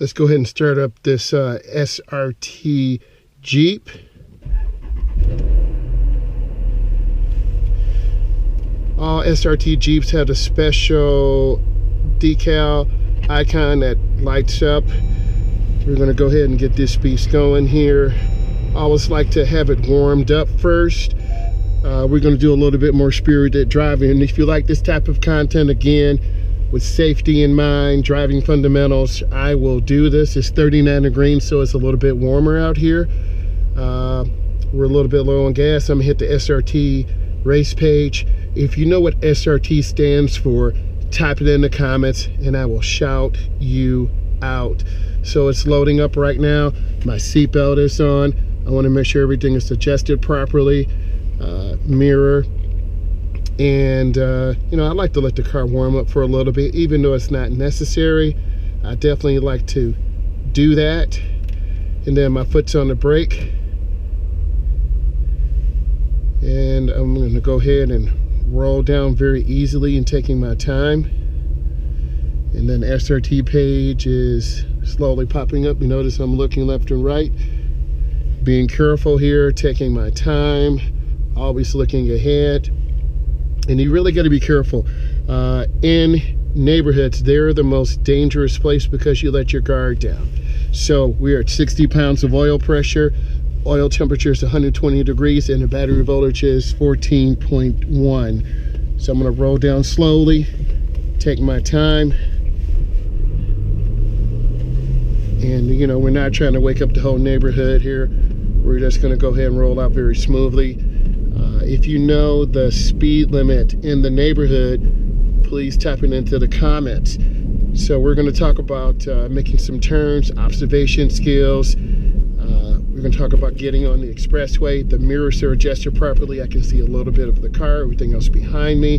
Let's go ahead and start up this SRT Jeep. All SRT Jeeps have a special decal icon that lights up. We're going to go ahead and get this piece going here. I always like to have it warmed up first. We're going to do a little bit more spirited driving. And if you like this type of content, again, with safety in mind, driving fundamentals, I will do this. It's 39 degrees, so it's a little bit warmer out here. We're a little bit low on gas. I'm gonna hit the SRT race page. If you know what SRT stands for, type it in the comments and I will shout you out. So it's loading up right now. My seatbelt is on. I want to make sure everything is adjusted properly. Mirror. And you know, I like to let the car warm up for a little bit, even though it's not necessary. I definitely like to do that. And then my foot's on the brake, and I'm going to go ahead and roll down very easily and taking my time. And then the SRT page is slowly popping up. You notice I'm looking left and right, being careful here, taking my time, always looking ahead. And you really got to be careful. In neighborhoods, they're the most dangerous place because you let your guard down. So we're at 60 pounds of oil pressure. Oil temperature is 120 degrees and the battery voltage is 14.1. So I'm going to roll down slowly, take my time. And you know, we're not trying to wake up the whole neighborhood here. We're just going to go ahead and roll out very smoothly. If you know the speed limit in the neighborhood, please type it into the comments. So we're going to talk about making some turns, observation skills. We're going to talk about getting on the expressway. The mirrors are adjusted properly. I can see a little bit of the car, everything else behind me.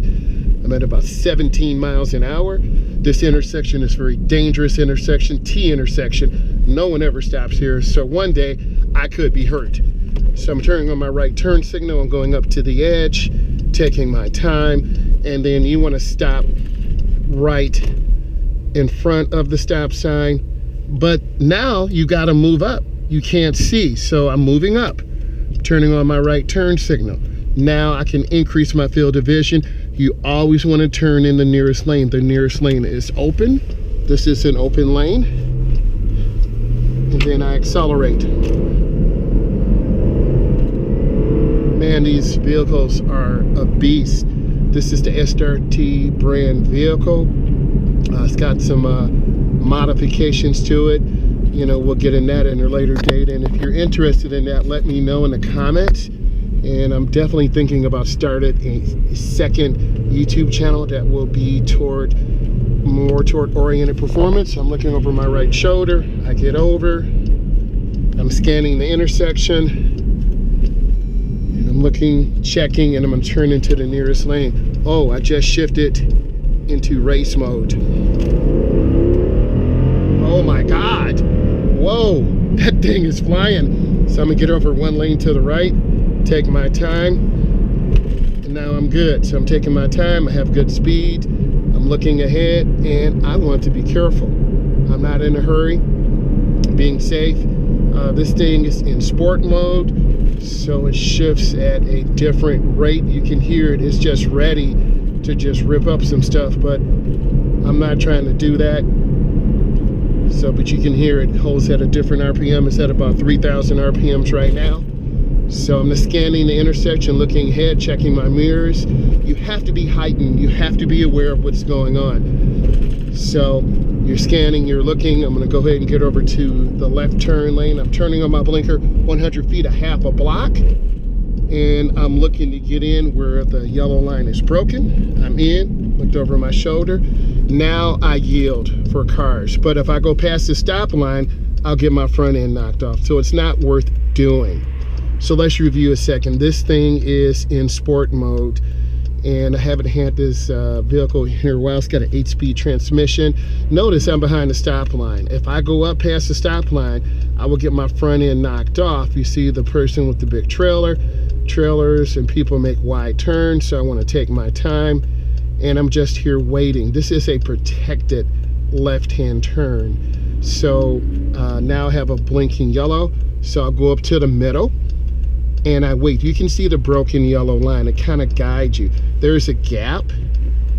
I'm at about 17 miles an hour. This intersection is a very dangerous intersection, T intersection. No one ever stops here. So one day I could be hurt. So I'm turning on my right turn signal. I'm going up to the edge, taking my time. And then you want to stop right in front of the stop sign. But now you got to move up. You can't see. So I'm moving up, turning on my right turn signal. Now I can increase my field of vision. You always want to turn in the nearest lane. The nearest lane is open. This is an open lane. And then I accelerate. Man, these vehicles are a beast. This is the SRT brand vehicle. It's got some modifications to it. You know, we'll get in that in a later date. And if you're interested in that, let me know in the comments. And I'm definitely thinking about starting a second YouTube channel that will be more toward oriented performance. I'm looking over my right shoulder. I get over. I'm scanning the intersection. I'm looking, checking, and I'm going to turn into the nearest lane. Oh, I just shifted into race mode. Oh my God. Whoa, that thing is flying. So I'm going to get over one lane to the right, take my time, and now I'm good. So I'm taking my time. I have good speed. I'm looking ahead, and I want to be careful. I'm not in a hurry, being safe. This thing is in sport mode, so it shifts at a different rate. You can hear it. It's just ready to just rip up some stuff, but I'm not trying to do that. So, but you can hear it holds at a different RPM. It's at about 3,000 RPMs right now. So I'm just scanning the intersection, looking ahead, checking my mirrors. You have to be heightened. You have to be aware of what's going on. So you're scanning, you're looking. I'm going to go ahead and get over to the left turn lane. I'm turning on my blinker 100 feet, a half a block. And I'm looking to get in where the yellow line is broken. I'm in, looked over my shoulder. Now I yield for cars. But if I go past the stop line, I'll get my front end knocked off. So it's not worth doing. So let's review a second. This thing is in sport mode. And I haven't had this vehicle here a while. It's got an 8-speed transmission. Notice I'm behind the stop line. If I go up past the stop line, I will get my front end knocked off. You see the person with the big trailers and people make wide turns, so I want to take my time. And I'm just here waiting. This is a protected left-hand turn. So now I have a blinking yellow. So I'll go up to the middle and I wait. You can see the broken yellow line. It kind of guides you. There's a gap,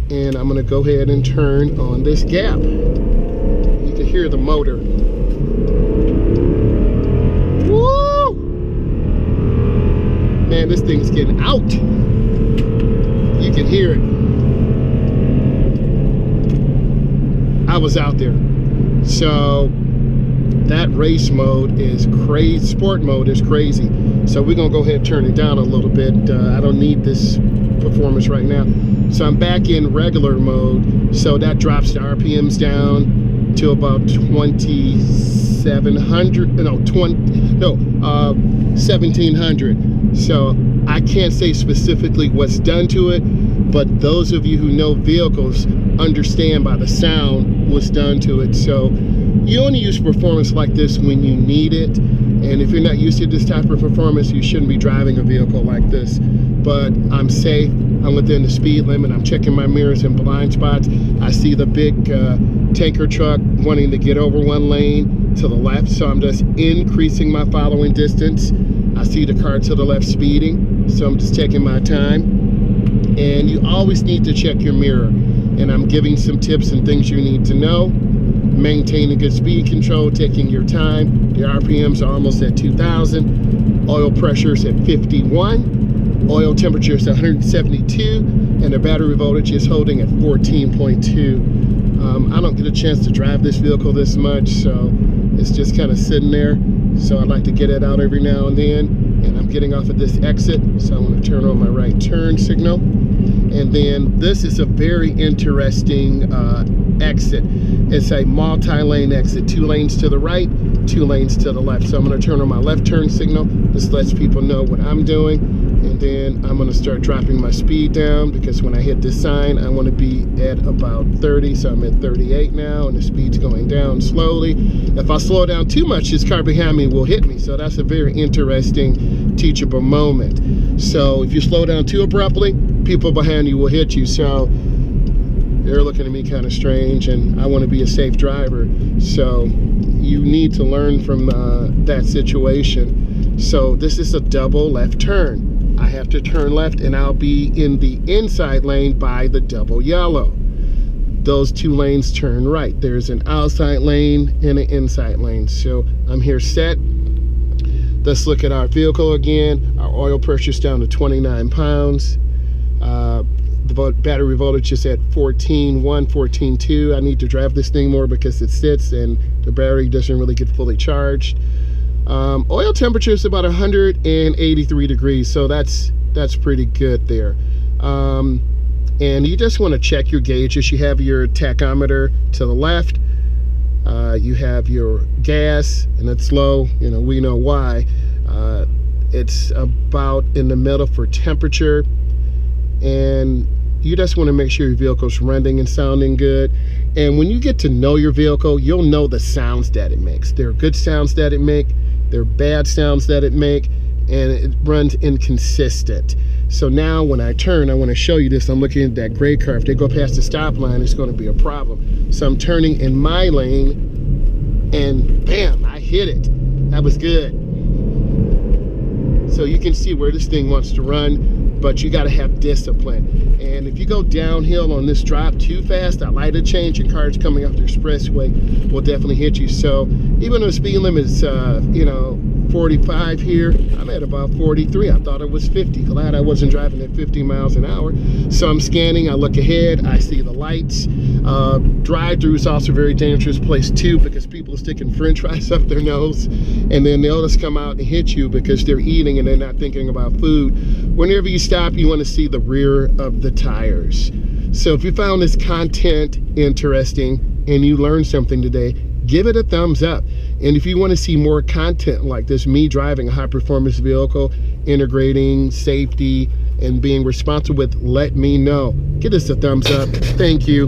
and I'm gonna go ahead and turn on this gap. You can hear the motor. Woo! Man, this thing's getting out. You can hear it. I was out there. So that race mode is crazy. Sport mode is crazy. So we're gonna go ahead and turn it down a little bit. I don't need this performance right now. So I'm back in regular mode. So that drops the RPMs down to about 1700. So I can't say specifically what's done to it, but those of you who know vehicles understand by the sound what's done to it. So you only use performance like this when you need it. And if you're not used to this type of performance, you shouldn't be driving a vehicle like this. But I'm safe, I'm within the speed limit, I'm checking my mirrors and blind spots. I see the big tanker truck wanting to get over one lane to the left, so I'm just increasing my following distance. I see the car to the left speeding, so I'm just taking my time. And you always need to check your mirror. And I'm giving some tips and things you need to know. Maintaining good speed control, taking your time. The RPMs are almost at 2,000. Oil pressure is at 51. Oil temperature is 172. And the battery voltage is holding at 14.2. I don't get a chance to drive this vehicle this much, so it's just kind of sitting there. So I like to get it out every now and then. And I'm getting off of this exit, so I'm going to turn on my right turn signal. And then this is a very interesting exit. It's a multi-lane exit, 2 lanes to the right, 2 lanes to the left. So I'm going to turn on my left turn signal. This lets people know what I'm doing. And then I'm going to start dropping my speed down, because when I hit this sign, I want to be at about 30. So I'm at 38 now, and the speed's going down slowly. If I slow down too much, this car behind me will hit me. So that's a very interesting, teachable moment. So if you slow down too abruptly, people behind you will hit you. So they're looking at me kind of strange, and I want to be a safe driver. So you need to learn from that situation. So this is a double left turn. I have to turn left, and I'll be in the inside lane by the double yellow. Those 2 lanes turn right. There's an outside lane and an inside lane. So I'm here set. Let's look at our vehicle again. Our oil pressure is down to 29 pounds. The battery voltage is at 14.1, 14.2. I need to drive this thing more because it sits and the battery doesn't really get fully charged. Oil temperature is about 183 degrees, so that's pretty good there. And you just want to check your gauges. You have your tachometer to the left. You have your gas, and it's low. You know, we know why. It's about in the middle for temperature. And you just want to make sure your vehicle's running and sounding good. And when you get to know your vehicle, you'll know the sounds that it makes. There are good sounds that it makes. There are bad sounds that it makes. And it runs inconsistent. So now when I turn, I want to show you this. I'm looking at that gray car. If they go past the stop line, it's going to be a problem. So I'm turning in my lane, and bam, I hit it. That was good. So you can see where this thing wants to run, but you got to have discipline. And if you go downhill on this drop too fast, a light of change, and cars coming off the expressway will definitely hit you. So even though the speed limit is, 45 here, I'm at about 43. I thought it was 50. Glad I wasn't driving at 50 miles an hour. So I'm scanning, I look ahead, I see the lights. Drive-through is also a very dangerous place too, because people are sticking french fries up their nose, and then they'll just come out and hit you because they're eating and they're not thinking about food. Whenever you stop, you want to see the rear of the tires. So if you found this content interesting and you learned something today, give it a thumbs up. And if you want to see more content like this, me driving a high performance vehicle, integrating safety and being responsible with, let me know. Give us a thumbs up. Thank you.